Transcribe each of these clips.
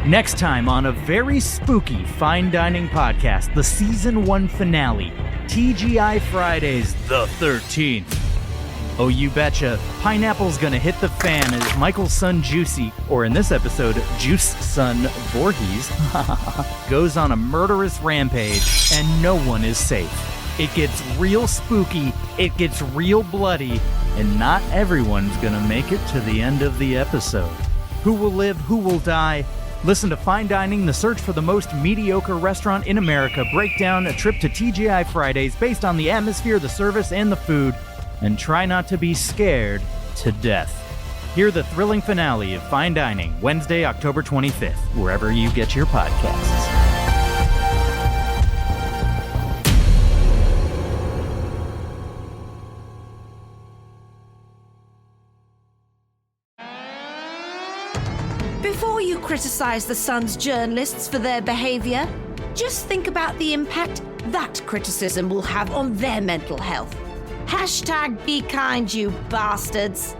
Next time on a very spooky fine dining podcast, the season 1 finale, TGI Fridays the 13th. Oh, you betcha, pineapple's gonna hit the fan as Michael's son Juicy, or in this episode, Juice's son Voorhees, goes on a murderous rampage, and no one is safe. It gets real spooky, it gets real bloody, and not everyone's gonna make it to the end of the episode. Who will live, who will die? Listen to Fine Dining, the search for the most mediocre restaurant in America, break down a trip to TGI Fridays based on the atmosphere, the service, and the food, and try not to be scared to death. Hear the thrilling finale of Fine Dining, Wednesday, October 25th, wherever you get your podcasts. Before you criticize the Sun's journalists for their behavior, just think about the impact that criticism will have on their mental health. Hashtag be kind, you bastards.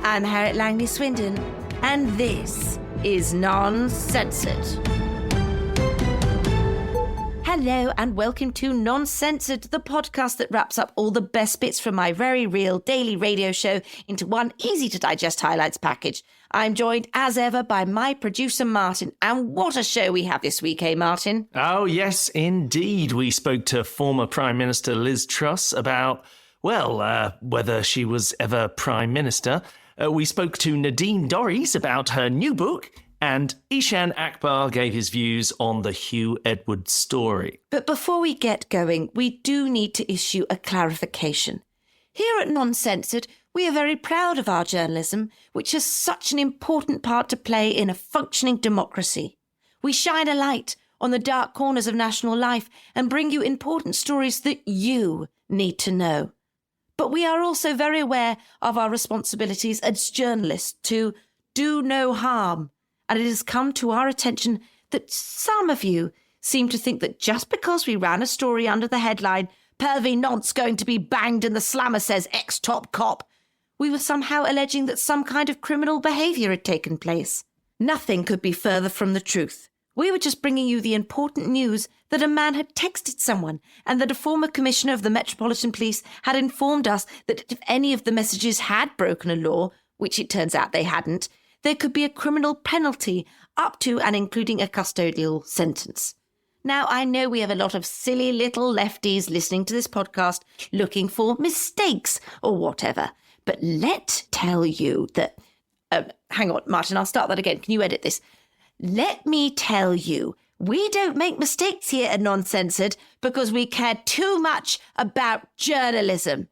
I'm Harriet Langley-Swindon, and this is Non-Censored. Hello and welcome to Non-Censored, the podcast that wraps up all the best bits from my very real daily radio show into one easy-to-digest highlights package. I'm joined, as ever, by my producer, Martin. And what a show we have this week, eh, Martin? Oh, yes, indeed. We spoke to former Prime Minister Liz Truss about, whether she was ever Prime Minister. We spoke to Nadine Dorries about her new book. And Eshaan Akbar gave his views on the Hugh Edwards story. But before we get going, we do need to issue a clarification. Here at Non-Censored, we are very proud of our journalism, which has such an important part to play in a functioning democracy. We shine a light on the dark corners of national life and bring you important stories that you need to know. But we are also very aware of our responsibilities as journalists to do no harm. And it has come to our attention that some of you seem to think that just because we ran a story under the headline, Pervy Nont's going to be banged and the slammer says ex-top cop, we were somehow alleging that some kind of criminal behaviour had taken place. Nothing could be further from the truth. We were just bringing you the important news that a man had texted someone and that a former commissioner of the Metropolitan Police had informed us that if any of the messages had broken a law, which it turns out they hadn't, there could be a criminal penalty up to and including a custodial sentence. Now, I know we have a lot of silly little lefties listening to this podcast looking for mistakes or whatever, but let's tell you that... hang on, Martin, I'll start that again. Can you edit this? Let me tell you, we don't make mistakes here at Non-Censored because we care too much about journalism.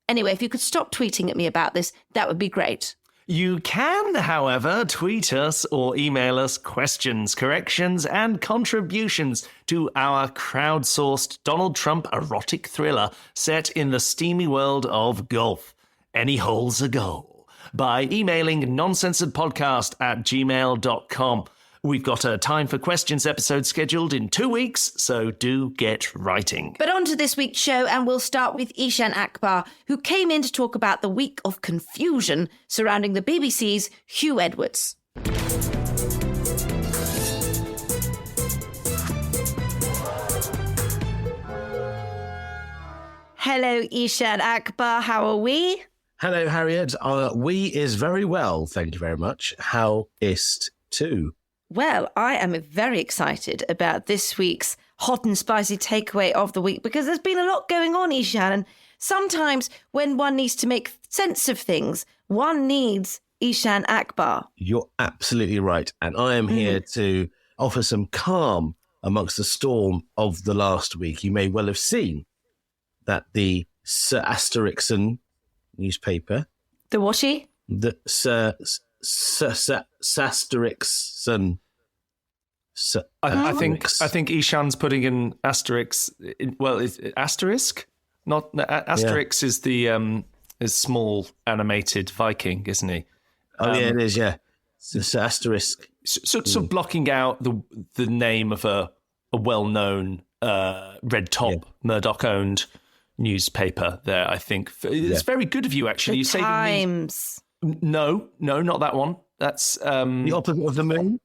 Anyway, if you could stop tweeting at me about this, that would be great. You can, however, tweet us or email us questions, corrections, and contributions to our crowdsourced Donald Trump erotic thriller set in the steamy world of golf. Any hole's a goal. By emailing noncensoredpodcast@gmail.com. We've got a Time for Questions episode scheduled in 2 weeks, so do get writing. But on to this week's show, and we'll start with Eshaan Akbar, who came in to talk about the week of confusion surrounding the BBC's Hugh Edwards. Hello, Eshaan Akbar. How are we? Hello, Harriet. We is very well, thank you very much. How is too? Well, I am very excited about this week's hot and spicy takeaway of the week because there's been a lot going on, Eshaan, and sometimes when one needs to make sense of things, one needs Eshaan Akbar. You're absolutely right, and I am here to offer some calm amongst the storm of the last week. You may well have seen that the Sir Asteriskson newspaper... The whaty? The Sir Asteriskson... I think Eshaan's putting in asterisk. Is it asterisk? Not asterisk is the is small animated Viking, isn't he? Oh yeah, it is. Yeah, it's asterisk. So blocking out the name of a well-known red top Murdoch-owned newspaper. There, I think it's very good of you. Actually, the you saving Times. Me. No, not that one. That's the opposite of the Moon.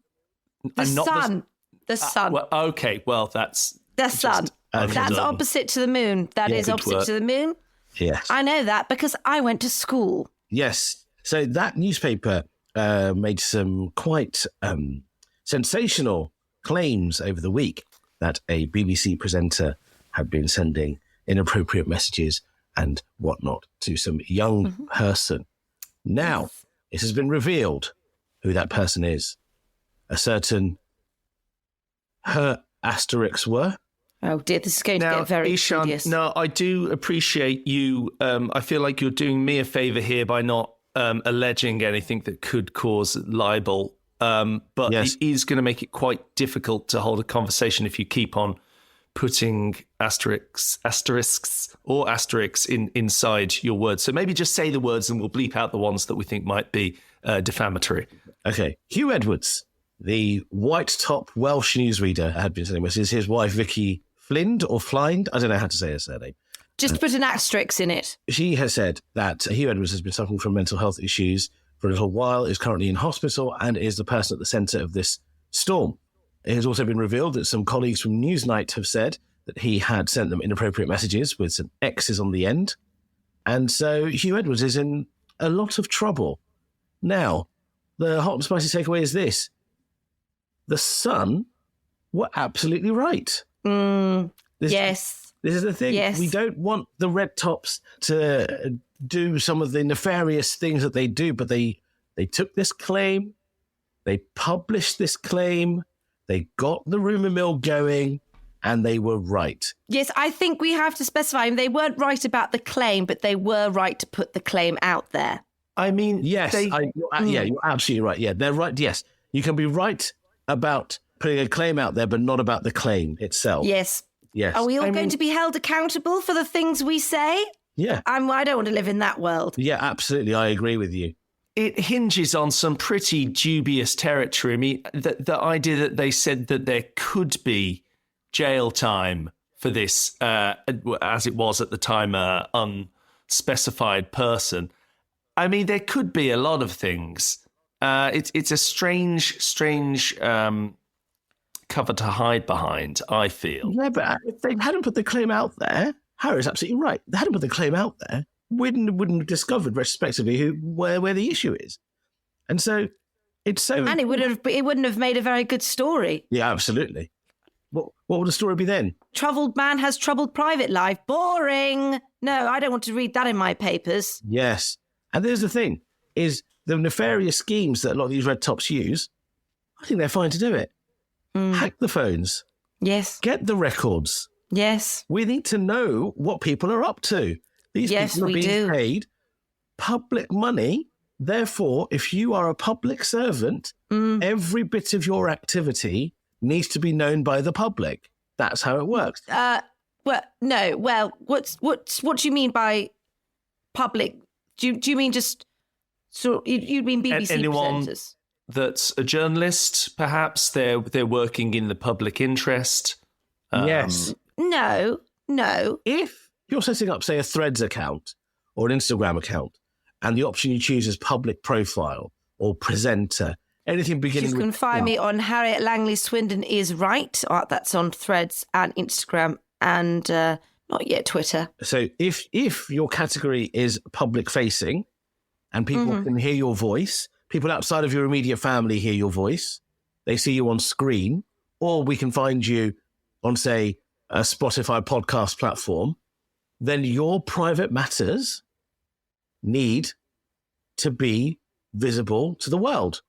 The sun. The sun. Well, okay, well, that's... The sun. That's opposite to the moon. That is opposite to the moon. Yes. I know that because I went to school. Yes. So that newspaper made some quite sensational claims over the week that a BBC presenter had been sending inappropriate messages and whatnot to some young person. Now, it has been revealed who that person is. A certain her asterisks were. Oh dear, this is going to get very Eshaan, tedious. No, I do appreciate you. I feel like you're doing me a favour here by not alleging anything that could cause libel. But Yes. it is going to make it quite difficult to hold a conversation if you keep on putting asterisks inside your words. So maybe just say the words and we'll bleep out the ones that we think might be defamatory. Okay. Hugh Edwards, the white-top Welsh newsreader, had been sending messages. His wife, Vicky Flind or Flind, I don't know how to say her surname. Just put an asterisk in it. She has said that Hugh Edwards has been suffering from mental health issues for a little while, is currently in hospital, and is the person at the centre of this storm. It has also been revealed that some colleagues from Newsnight have said that he had sent them inappropriate messages with some X's on the end. And so Hugh Edwards is in a lot of trouble. Now, the hot and spicy takeaway is this. The Sun were absolutely right. Yes. This is the thing. Yes. We don't want the red tops to do some of the nefarious things that they do, but they took this claim, they published this claim, they got the rumour mill going, and they were right. Yes, I think we have to specify they weren't right about the claim, but they were right to put the claim out there. I mean, Yes, you're absolutely right. Yeah, they're right. Yes, you can be right about putting a claim out there, but not about the claim itself. Yes. Yes. Are we all going to be held accountable for the things we say? Yeah. I don't want to live in that world. Yeah, absolutely. I agree with you. it hinges on some pretty dubious territory. I mean, the idea that they said that there could be jail time for this, as it was at the time, unspecified person. I mean, there could be a lot of things. It's a strange cover to hide behind, I feel. Yeah, but if they hadn't put the claim out there, Harry's absolutely right. They hadn't put the claim out there, wouldn't have discovered retrospectively where the issue is. And so it's so... And it wouldn't have made a very good story. Yeah, absolutely. What would the story be then? Troubled man has troubled private life. Boring. No, I don't want to read that in my papers. Yes. And there's the thing, is the nefarious schemes that a lot of these red tops use, I think they're fine to do it. Hack the phones. Yes. Get the records. Yes. We need to know what people are up to. These people are being paid public money. Therefore, if you are a public servant, every bit of your activity needs to be known by the public. That's how it works. Well, no. Well, what do you mean by public? Do you mean just you mean BBC anyone presenters? That's a journalist, perhaps they're working in the public interest. Yes. No. If you're setting up, say, a Threads account or an Instagram account, and the option you choose is public profile or presenter, anything beginning You with... can find me on Harriet Langley-Swindon is right. That's on Threads and Instagram and not yet Twitter. So if your category is public-facing and people can hear your voice, people outside of your immediate family hear your voice, they see you on screen, or we can find you on, say, a Spotify podcast platform, then your private matters need to be visible to the world.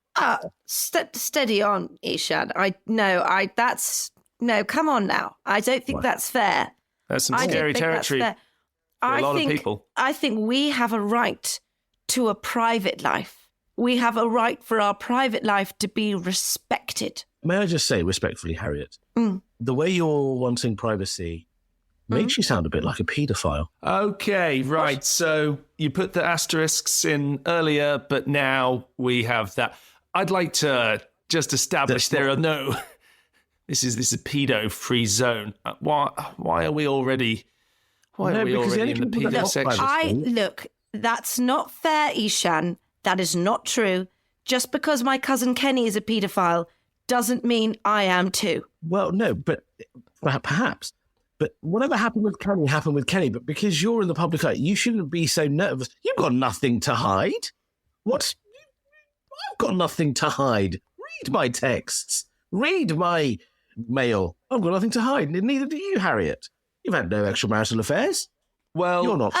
Steady on, Eshaan. Come on now. I don't think that's fair. That's some scary territory for a lot of people. I think we have a right to a private life. We have a right for our private life to be respected. May I just say respectfully, Harriet, the way you're wanting privacy makes you sound a bit like a paedophile. Okay, right. What? So you put the asterisks in earlier, but now we have that. I'd like to just establish there are no... This is a pedo-free zone. Why are we already... Why are we already in the pedo section? Look, that's not fair, Eshaan. That is not true. Just because my cousin Kenny is a paedophile doesn't mean I am too. Well, no, but perhaps. But whatever happened with Kenny happened with Kenny. But because you're in the public eye, you shouldn't be so nervous. You've got nothing to hide. What? I've got nothing to hide. Read my texts. Read my mail. I've got nothing to hide. Neither do you, Harriet. You've had no extramarital affairs. Well, you're not.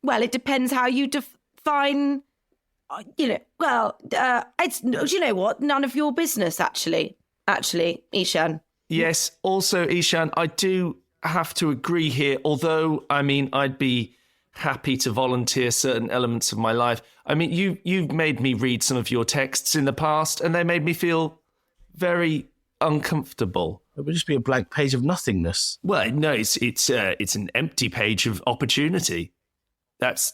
Well, it depends how you define. It's, do you know what? None of your business, actually, Eshaan. Yes. Also, Eshaan, I do have to agree here. Although, I mean, I'd be happy to volunteer certain elements of my life. I mean, you've made me read some of your texts in the past, and they made me feel very uncomfortable. It would just be a blank page of nothingness. Well, no, it's an empty page of opportunity. That's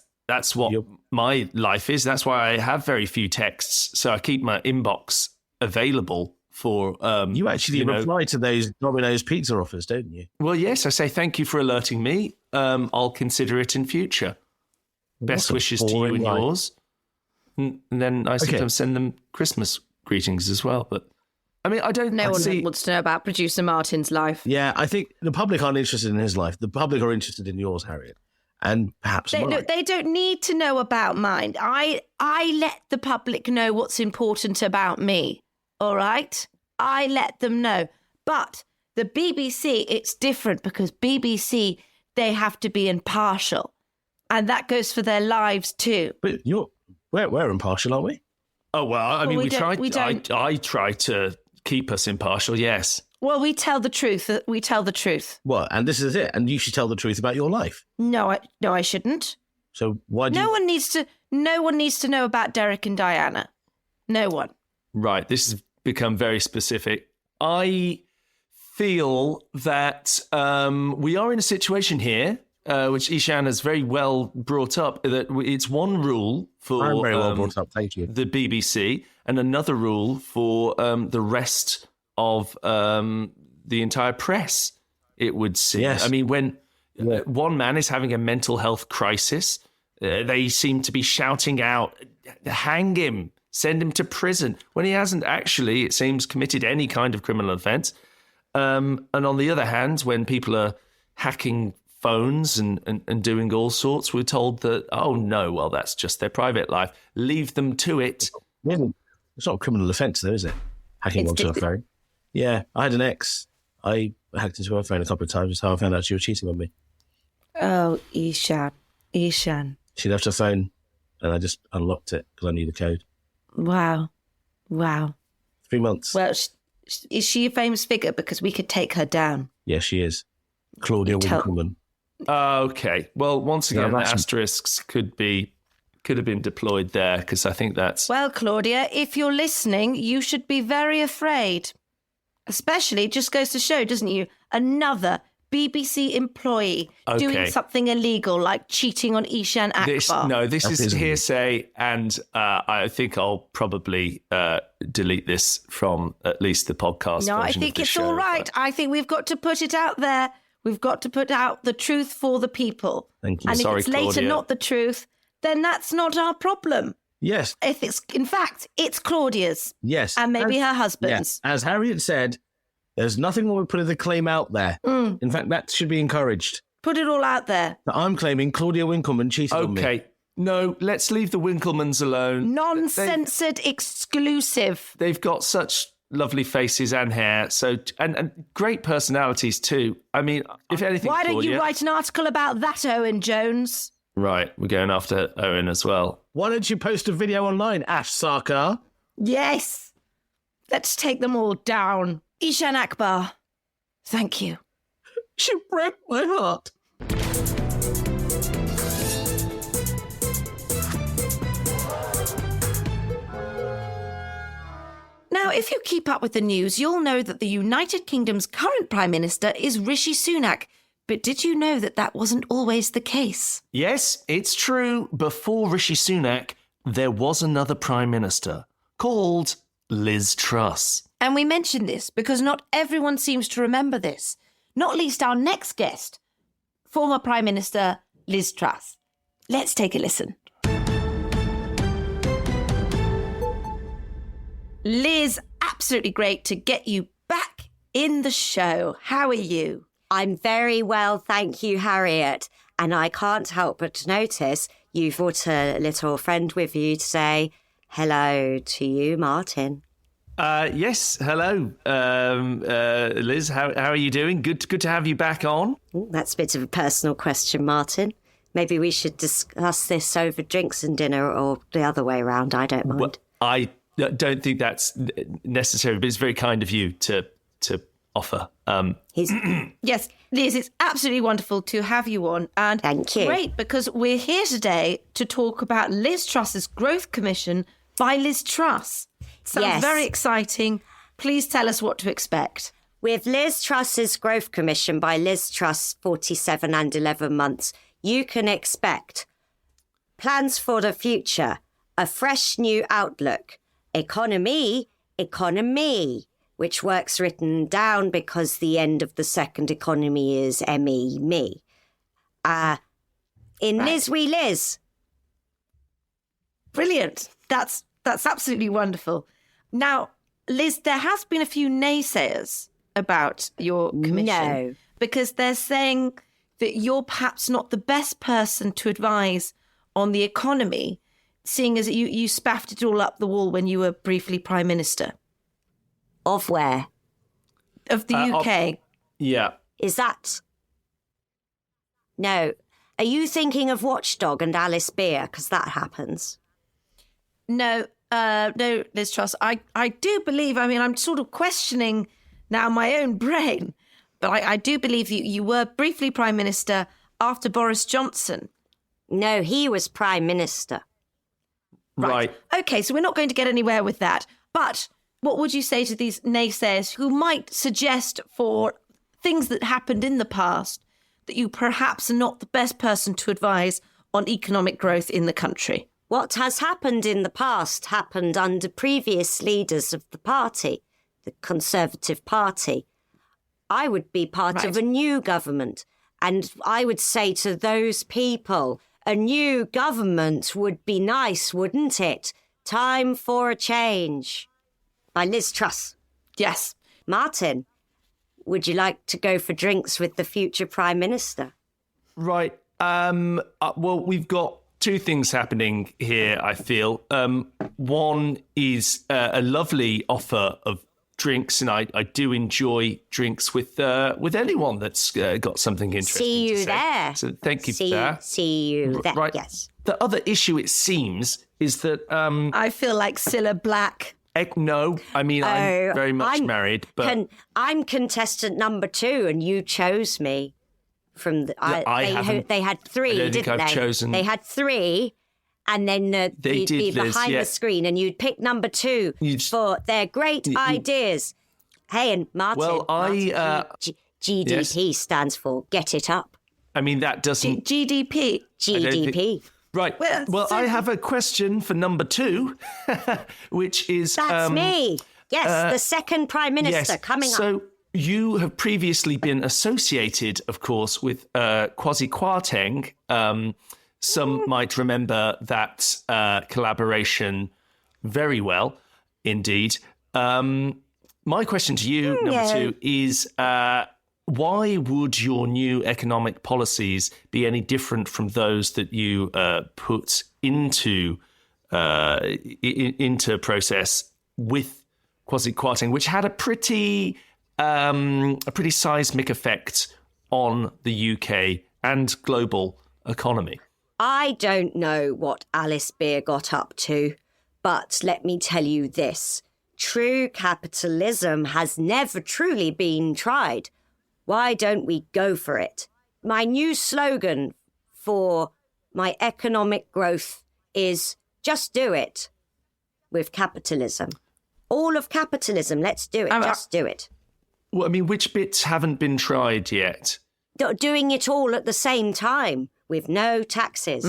what my life is. That's why I have very few texts. So I keep my inbox available for. You actually reply to those Domino's pizza offers, don't you? Well, yes. I say thank you for alerting me. I'll consider it in future. Best wishes to you and yours. And then I sometimes send them Christmas greetings as well. But I mean, I don't. No one wants to know about producer Martin's life. Yeah, I think the public aren't interested in his life. The public are interested in yours, Harriet. And perhaps they don't need to know about mine. I let the public know what's important about me. All right? I let them know. But the BBC, it's different because BBC, they have to be impartial. And that goes for their lives too. But we're impartial, aren't we? Oh, well, I mean, I try to keep us impartial, yes. Well, we tell the truth. We tell the truth. Well, and this is it. And you should tell the truth about your life. No, I shouldn't. So why do No one needs to know about Derek and Diana. No one. Right. This has become very specific. I feel that we are in a situation here, which Eshaan has very well brought up, that it's one rule for I'm very well brought up, thank you. The BBC and another rule for the rest of the entire press, it would seem. Yes. I mean, when one man is having a mental health crisis, they seem to be shouting out, hang him, send him to prison, when he hasn't actually, it seems, committed any kind of criminal offence. And on the other hand, when people are hacking phones and doing all sorts, we're told that, oh, no, well, that's just their private life. Leave them to it. It's not a criminal offence, though, is it? Hacking onto a phone. Yeah, I had an ex. I hacked into her phone a couple of times. That's how I found out she was cheating on me. Oh, Eshaan. She left her phone, and I just unlocked it because I knew the code. Wow. 3 months. Well, is she a famous figure? Because we could take her down. Yeah, she is. Claudia Winkleman. Okay. Well, once again, asterisks could have been deployed there, because I think that's... Well, Claudia, if you're listening, you should be very afraid. Especially, it just goes to show, doesn't you? Another BBC employee doing something illegal, like cheating on Eshaan Akbar. This is hearsay, and I think I'll probably delete this from at least the podcast version of the show. No, I think it's all right. I think we've got to put it out there. We've got to put out the truth for the people. Thank you. And if it's later not the truth, then that's not our problem. Yes. In fact, it's Claudia's. Yes. And maybe her husband's. Yeah. As Harriet said, there's nothing wrong with putting the claim out there. In fact, that should be encouraged. Put it all out there. I'm claiming Claudia Winkleman cheated on me. Okay. No, let's leave the Winklemans alone. Non-censored exclusive. They've got such lovely faces and hair, so and great personalities too. I mean, if anything, why don't Claudia, you write an article about that, Owen Jones? Right, we're going after Owen as well. Why don't you post a video online, Ash Sarkar? Yes. Let's take them all down. Eshaan Akbar, thank you. She broke my heart. Now, if you keep up with the news, you'll know that the United Kingdom's current Prime Minister is Rishi Sunak. But did you know that that wasn't always the case? Yes, it's true. Before Rishi Sunak, there was another Prime Minister called Liz Truss. And we mention this because not everyone seems to remember this. Not least our next guest, former Prime Minister Liz Truss. Let's take a listen. Liz, absolutely great to get you back in the show. How are you? I'm very well, thank you, Harriet. And I can't help but to notice you've brought a little friend with you to say hello to you, Martin. Yes, hello, Liz. How are you doing? Good to have you back on. That's a bit of a personal question, Martin. Maybe we should discuss this over drinks and dinner, or the other way around. I don't mind. Well, I don't think that's necessary, but it's very kind of you to offer. Yes, Liz, it's absolutely wonderful to have you on. And thank you. Great, because we're here today to talk about Liz Truss's Growth Commission by Liz Truss. Sounds very exciting. Please tell us what to expect. With Liz Truss's Growth Commission by Liz Truss, 47 and 11 months, you can expect plans for the future, a fresh new outlook, economy, which works written down because the end of the second economy is me. Liz we Liz. Brilliant. That's absolutely wonderful. Now, Liz, there has been a few naysayers about your commission. No. Because they're saying that you're perhaps not the best person to advise on the economy, seeing as you spaffed it all up the wall when you were briefly Prime Minister. Of where? Of the UK. Yeah. Is that... No. Are you thinking of Watchdog and Alice Beer? Because that happens. No, Liz Truss. I do believe, I'm sort of questioning now my own brain, but I do believe you were briefly Prime Minister after Boris Johnson. No, he was Prime Minister. Right. Okay, so we're not going to get anywhere with that. But what would you say to these naysayers who might suggest for things that happened in the past that you perhaps are not the best person to advise on economic growth in the country? What has happened in the past happened under previous leaders of the party, the Conservative Party. I would be part of a new government, and I would say to those people, a new government would be nice, wouldn't it? Time for a change. By Liz Truss. Yes. Martin, would you like to go for drinks with the future Prime Minister? Right. Well, we've got two things happening here, I feel. One is a lovely offer of drinks, and I do enjoy drinks with anyone that's got something interesting See you to say. there. So thank you for that. See you there, Right. yes. The other issue, it seems, is that... I feel like Cilla Black. No, I'm very much married, but... I'm contestant number 2, and you chose me. From the, they had 3, I don't didn't think I've they? chosen... They had 3, and then They you'd did, be Liz, behind yeah. the screen, and you'd pick number 2 for their great ideas. Hey, and Martin, Well, GDP stands for Get It Up. that doesn't... GDP. GDP. Right. Well, I have a question for number 2, which is... That's me. Yes, the second Prime Minister coming up. So you have previously been associated, of course, with Kwasi Kwarteng. Some might remember that collaboration very well, indeed. My question to you, number 2, is why would your new economic policies be any different from those that you put into process with Kwasi Kwarteng, which had a pretty seismic effect on the UK and global economy? I don't know what Alice Beer got up to, but let me tell you this. True capitalism has never truly been tried. Why don't we go for it? My new slogan for my economic growth is just do it with capitalism. All of capitalism, let's do it, just do it. Well, which bits haven't been tried yet? Doing it all at the same time with no taxes.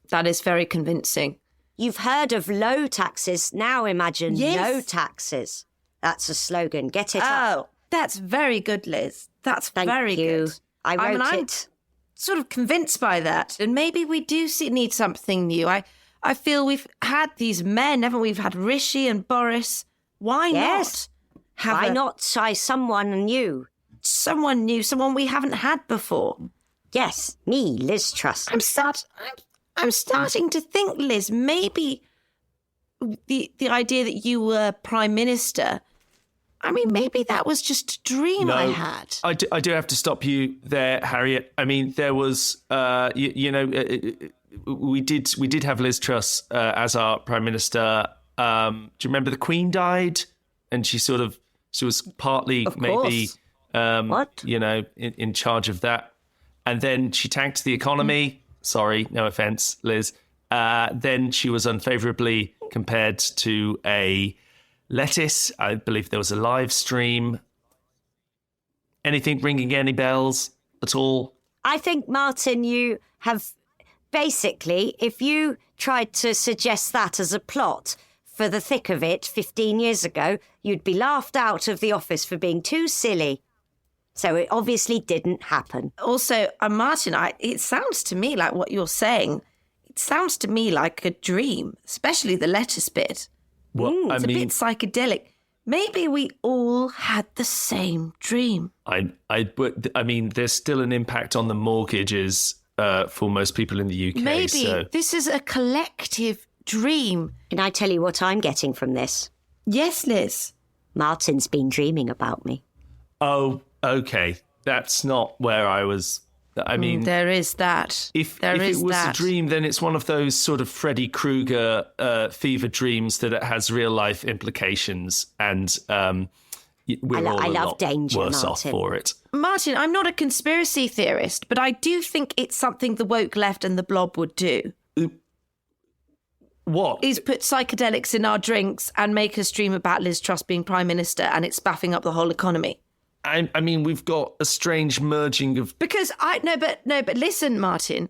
That is very convincing. You've heard of low taxes. Now imagine no taxes. That's a slogan. Get it up. Oh, that's very good, Liz. That's very good. I wrote I'm it. Sort of convinced by that. And maybe we do need something new. I feel we've had these men, haven't we? We've had Rishi and Boris. Why Yes. not? Why not try someone new? Someone new, someone we haven't had before. Yes, me, Liz Truss. I'm starting to think, Liz, maybe the idea that you were Prime Minister, I mean, maybe that was just a dream I had. I do have to stop you there, Harriet. I mean, there was, we did have Liz Truss as our Prime Minister. Do you remember the Queen died? And she was partly maybe, in charge of that. And then she tanked the economy. Sorry, no offence, Liz. Then she was unfavourably compared to a lettuce. I believe there was a live stream. Anything ringing any bells at all? I think, Martin, you have basically, if you tried to suggest that as a plot for the thick of it 15 years ago, you'd be laughed out of the office for being too silly. So it obviously didn't happen. Also, Martin, it sounds to me like what you're saying. It sounds to me like a dream, especially the lettuce bit. Well, It's a bit psychedelic. Maybe we all had the same dream. I mean, there's still an impact on the mortgages for most people in the UK. Maybe this is a collective dream. Can I tell you what I'm getting from this? Yes, Liz. Martin's been dreaming about me. Oh, okay. That's not where I was. I mean, there is that. If it was a dream, then it's one of those sort of Freddy Krueger fever dreams that it has real life implications, and we're all a lot danger, worse off Martin. for it. Martin, I'm not a conspiracy theorist, but I do think it's something the woke left and the blob would do. What? Is put psychedelics in our drinks and make us dream about Liz Truss being Prime Minister and it's spaffing up the whole economy. I mean, we've got a strange merging of... Because but listen, Martin,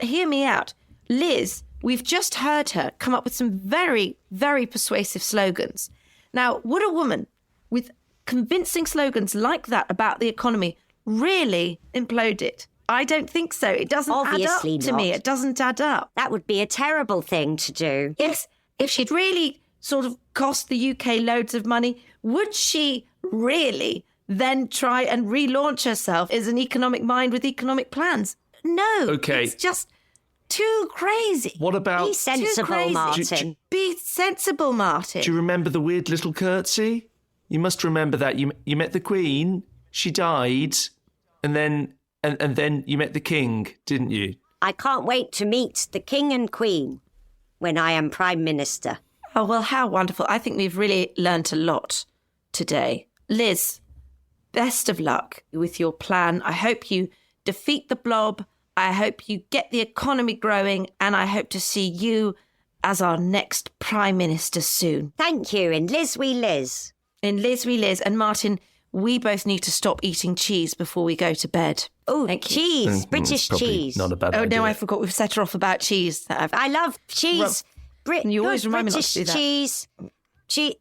hear me out. Liz, we've just heard her come up with some very, very persuasive slogans. Now, would a woman with convincing slogans like that about the economy really implode it? I don't think so. It doesn't Obviously add up to me. It doesn't add up. That would be a terrible thing to do. Yes, if she'd really sort of cost the UK loads of money, would she really then try and relaunch herself as an economic mind with economic plans? No. Okay. It's just too crazy. What about... Be sensible, Martin. Be sensible, Martin. Do you remember the weird little curtsy? You must remember that. You met the Queen, she died, and then you met the King, didn't you? I can't wait to meet the King and Queen when I am Prime Minister. Oh, well, how wonderful. I think we've really learnt a lot today. Liz, best of luck with your plan. I hope you defeat the blob. I hope you get the economy growing, and I hope to see you as our next Prime Minister soon. Thank you. In Liz we Liz. In Liz we Liz. And Martin, we both need to stop eating cheese before we go to bed. Oh, cheese. British cheese. Not a bad idea. Oh, no, I forgot. We've set her off about cheese. I love cheese. You always remind me not British to do that. cheese.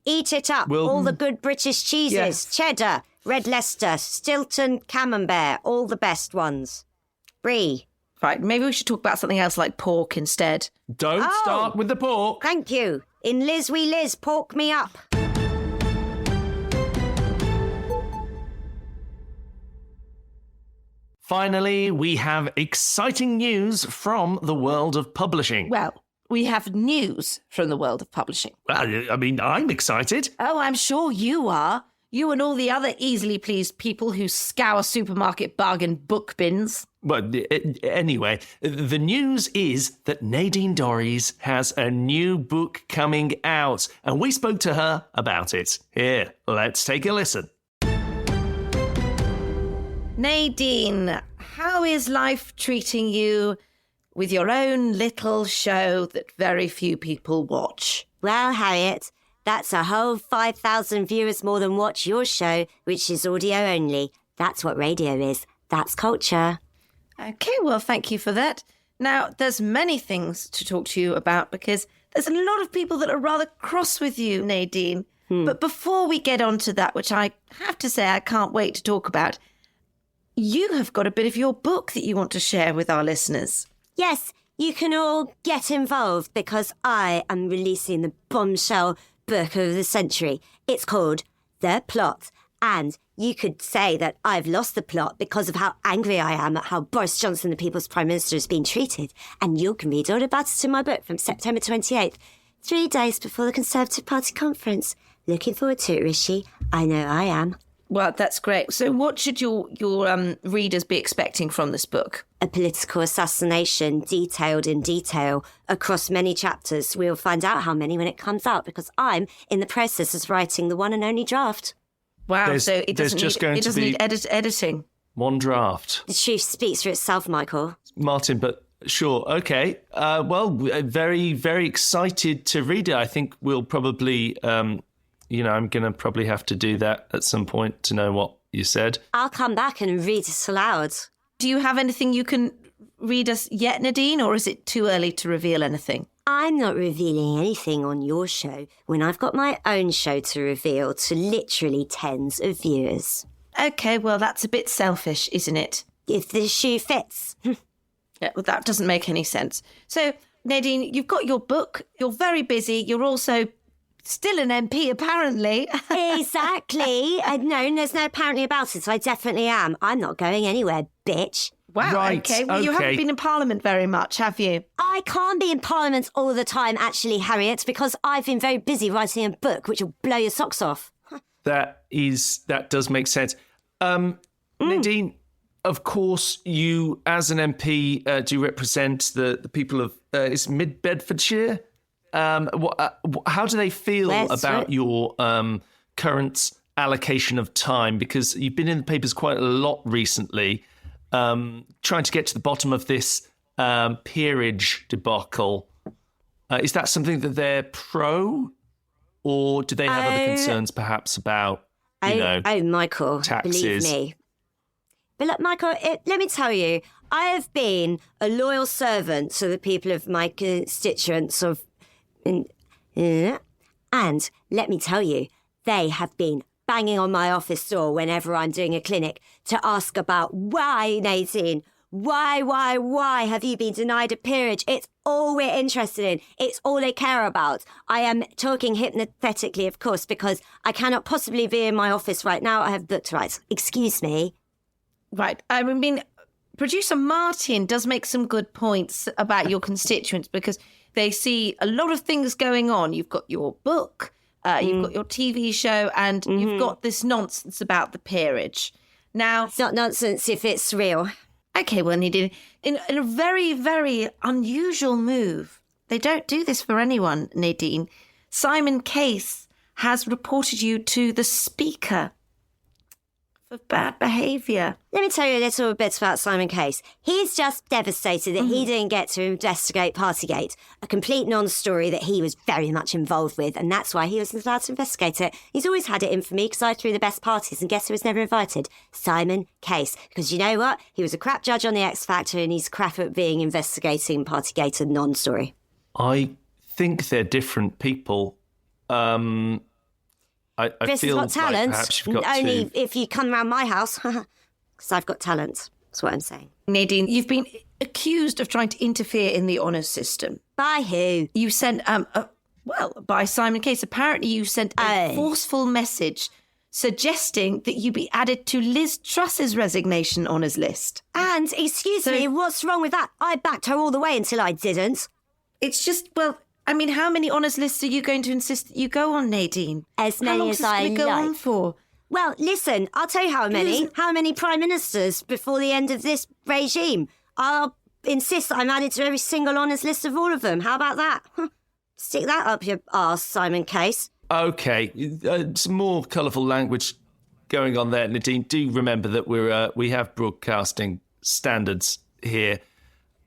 Eat it up. All the good British cheeses. Yes. Cheddar, Red Leicester, Stilton, Camembert, all the best ones. Brie. Right, maybe we should talk about something else like pork instead. Don't start with the pork. Thank you. In Liz we Liz, pork me up. Finally, we have exciting news from the world of publishing. Well, we have news from the world of publishing. I mean, I'm excited. Oh, I'm sure you are. You and all the other easily pleased people who scour supermarket bargain book bins. Well, anyway, the news is that Nadine Dorries has a new book coming out, and we spoke to her about it. Here, let's take a listen. Nadine, how is life treating you with your own little show that very few people watch? Well, Harriet, that's a whole 5,000 viewers more than watch your show, which is audio only. That's what radio is. That's culture. Okay, well, thank you for that. Now, there's many things to talk to you about because there's a lot of people that are rather cross with you, Nadine. But before we get on to that, which I have to say I can't wait to talk about, you have got a bit of your book that you want to share with our listeners. Yes, you can all get involved because I am releasing the bombshell book of the century. It's called The Plot. And you could say that I've lost the plot because of how angry I am at how Boris Johnson, the People's Prime Minister, is being treated. And you can read all about it in my book from September 28th, 3 days before the Conservative Party conference. Looking forward to it, Rishi. I know I am. Well, that's great. So what should your readers be expecting from this book? A political assassination detailed in detail across many chapters. We'll find out how many when it comes out because I'm in the process of writing the one and only draft. Wow, so it doesn't need editing. One draft. The truth speaks for itself, Michael. Martin, but sure, okay. Well, very, very excited to read it. I think we'll probably, I'm going to probably have to do that at some point to know what you said. I'll come back and read it aloud. Do you have anything you can read us yet, Nadine, or is it too early to reveal anything? I'm not revealing anything on your show when I've got my own show to reveal to literally tens of viewers. OK, well, that's a bit selfish, isn't it? If the shoe fits. Yeah, well, that doesn't make any sense. So, Nadine, you've got your book. You're very busy. You're also still an MP, apparently. Exactly. No, there's no apparently about it, so I definitely am. I'm not going anywhere, bitch. Wow, right, OK. Well, you haven't been in Parliament very much, have you? I can't be in Parliament all the time, actually, Harriet, because I've been very busy writing a book which will blow your socks off. That does make sense. Nadine, of course, you, as an MP, do represent the people of it's Mid Bedfordshire. How do they feel about your current allocation of time? Because you've been in the papers quite a lot recently, trying to get to the bottom of this peerage debacle. Is that something that they're pro, or do they have other concerns, perhaps about Michael, taxes? Believe me. But look, Michael, let me tell you, I have been a loyal servant to the people of my constituents and let me tell you, they have been banging on my office door whenever I'm doing a clinic to ask about why, Nadine, why have you been denied a peerage? It's all we're interested in. It's all they care about. I am talking hypothetically, of course, because I cannot possibly be in my office right now. I have book to write. Excuse me. Right. I mean, Producer Martin does make some good points about your constituents because they see a lot of things going on. You've got your book, you've got your TV show, and you've got this nonsense about the peerage. Now, it's not nonsense if it's real. Okay, well, Nadine, in a very, very unusual move, they don't do this for anyone, Nadine. Simon Case has reported you to the Speaker for bad behaviour. Let me tell you a little bit about Simon Case. He's just devastated that he didn't get to investigate Partygate, a complete non-story that he was very much involved with, and that's why he wasn't allowed to investigate it. He's always had it in for me because I threw the best parties, and guess who was never invited? Simon Case. Because you know what? He was a crap judge on the X Factor, and he's crap at investigating Partygate, a non-story. I think they're different people. I Chris feel has got talent, like perhaps you've got only if you come round my house, because I've got talent. That's what I'm saying. Nadine, you've been accused of trying to interfere in the honours system. By who? You sent, by Simon Case. Apparently you sent a forceful message suggesting that you be added to Liz Truss's resignation honours list. And, excuse me, what's wrong with that? I backed her all the way until I didn't. It's just, I mean, how many honours lists are you going to insist that you go on, Nadine? As many as I like. Go on for? Well, listen, I'll tell you how many. How many prime ministers before the end of this regime? I'll insist that I'm added to every single honours list of all of them. How about that? Stick that up your arse, Simon Case. Okay, some more colourful language going on there, Nadine. Do remember that we have broadcasting standards here.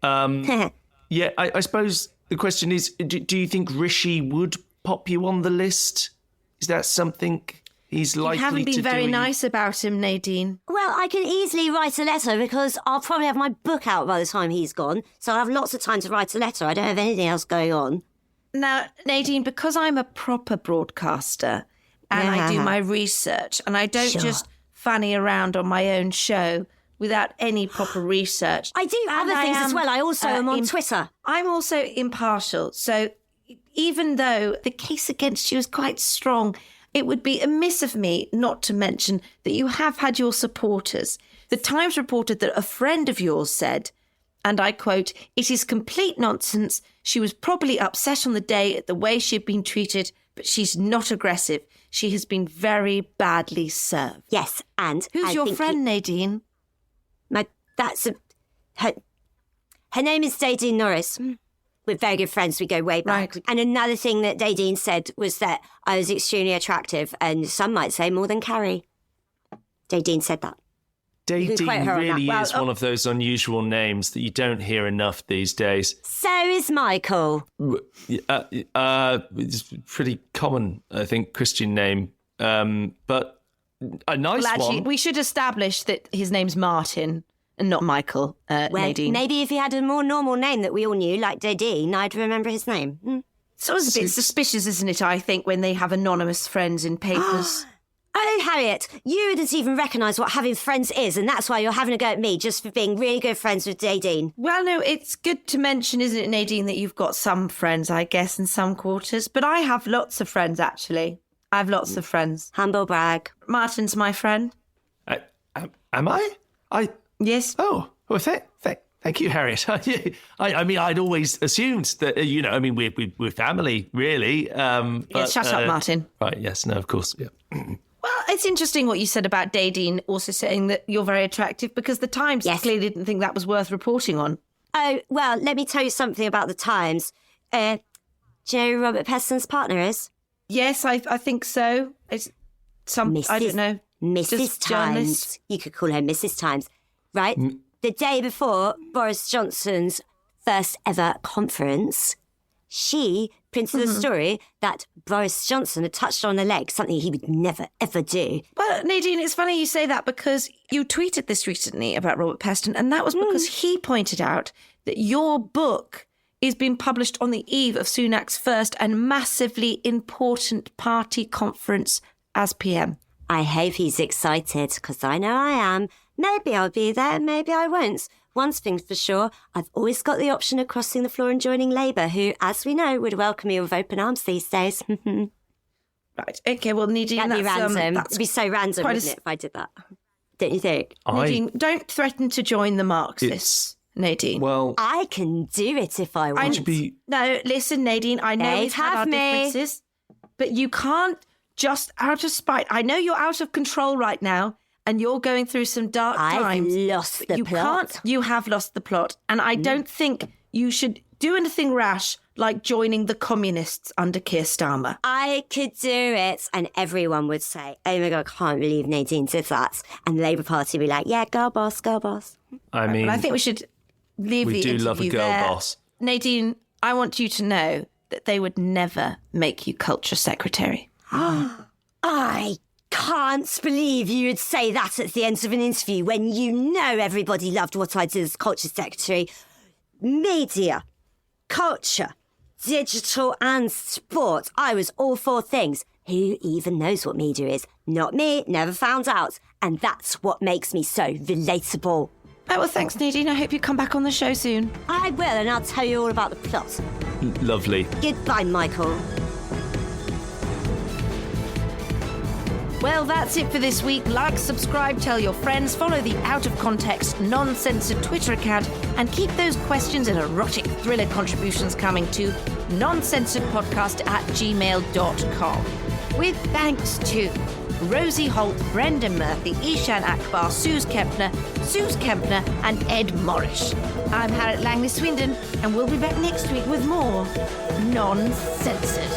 Yeah, I suppose the question is, do you think Rishi would pop you on the list? Is that something he's likely to do? You haven't been very nice about him, Nadine. Well, I can easily write a letter because I'll probably have my book out by the time he's gone. So I'll have lots of time to write a letter. I don't have anything else going on. Now, Nadine, because I'm a proper broadcaster and I do my research and I don't just fanny around on my own show without any proper research. I do other things as well. I also am on Twitter. I'm also impartial. So even though the case against you is quite strong, it would be amiss of me not to mention that you have had your supporters. The Times reported that a friend of yours said, and I quote, "It is complete nonsense. She was probably upset on the day at the way she had been treated, but she's not aggressive. She has been very badly served." Yes, and Who's your friend, Nadine? Her name is Nadine Dorries. We're very good friends. We go way back. Right. And another thing that Nadine said was that I was extremely attractive, and some might say more than Carrie. Nadine said that. Dating quote her on really that. is one of those unusual names that you don't hear enough these days. So is Michael. It's a pretty common, I think, Christian name, but a nice Well, actually, one. we should establish that his name's Martin and not Michael, Well, Nadine. maybe if he had a more normal name that we all knew, like Nadine, I'd remember his name. It's always a bit suspicious, isn't it, I think, when they have anonymous friends in papers. Oh, Harriet, you didn't even recognise what having friends is, and that's why you're having a go at me just for being really good friends with Nadine. Well, no, it's good to mention, isn't it, Nadine, that you've got some friends, I guess, in some quarters. But I have lots of friends, actually. I have lots of friends. Humble brag. Martin's my friend. Am I? Yes. Oh, well, thank you, Harriet. I mean, I'd always assumed that, we're family, really. Shut up, Martin. Right, yes, no, of course, yeah. Well, it's interesting what you said about Nadine also saying that you're very attractive, because the Times clearly didn't think that was worth reporting on. Oh, well, let me tell you something about the Times. Do you know who Robert Peston's partner is? Yes, I think so. It's I don't know. Mrs. Just Times. journalist. You could call her Mrs. Times, right? The day before Boris Johnson's first ever conference, she printed a story that Boris Johnson had touched on her leg, something he would never, ever do. Well, Nadine, it's funny you say that, because you tweeted this recently about Robert Peston, and that was because he pointed out that your book is being published on the eve of Sunak's first and massively important party conference as PM. I hope he's excited, because I know I am. Maybe I'll be there, maybe I won't. One thing's for sure, I've always got the option of crossing the floor and joining Labour, who, as we know, would welcome me with open arms these days. Right, okay, well, Nadine, That'd be random. that's It'd be so random, quite wouldn't it, if I did that? Don't you think? Nadine, don't threaten to join the Marxists, Nadine. Well, I can do it if I want. No, listen, Nadine, I know They'd we've had our have me. differences, but you can't just out of spite. I know you're out of control right now, and you're going through some dark times. I've lost the you plot. You have lost the plot, and I don't think you should do anything rash like joining the communists under Keir Starmer. I could do it, and everyone would say, "Oh my God, I can't believe Nadine did that." And the Labour Party would be like, "Yeah, girl boss, girl boss." I mean, But I think we should leave we the do interview love a girl there. boss. Nadine, I want you to know that they would never make you culture secretary. I can't believe you would say that at the end of an interview when you know everybody loved what I did as culture secretary. Media, culture, digital and sport. I was all four things. Who even knows what media is? Not me, never found out. And that's what makes me so relatable. Oh, well, thanks, Nadine. I hope you come back on the show soon. I will, and I'll tell you all about the plot. Lovely. Goodbye, Michael. Well, that's it for this week. Like, subscribe, tell your friends, follow the Out of Context Non-Censored Twitter account, and keep those questions and erotic thriller contributions coming to noncensoredpodcast@gmail.com. With thanks to Rosie Holt, Brendan Murphy, Eshaan Akbar, Suze Kempner, and Ed Morrish. I'm Harriet Langley-Swindon, and we'll be back next week with more Non-Censored.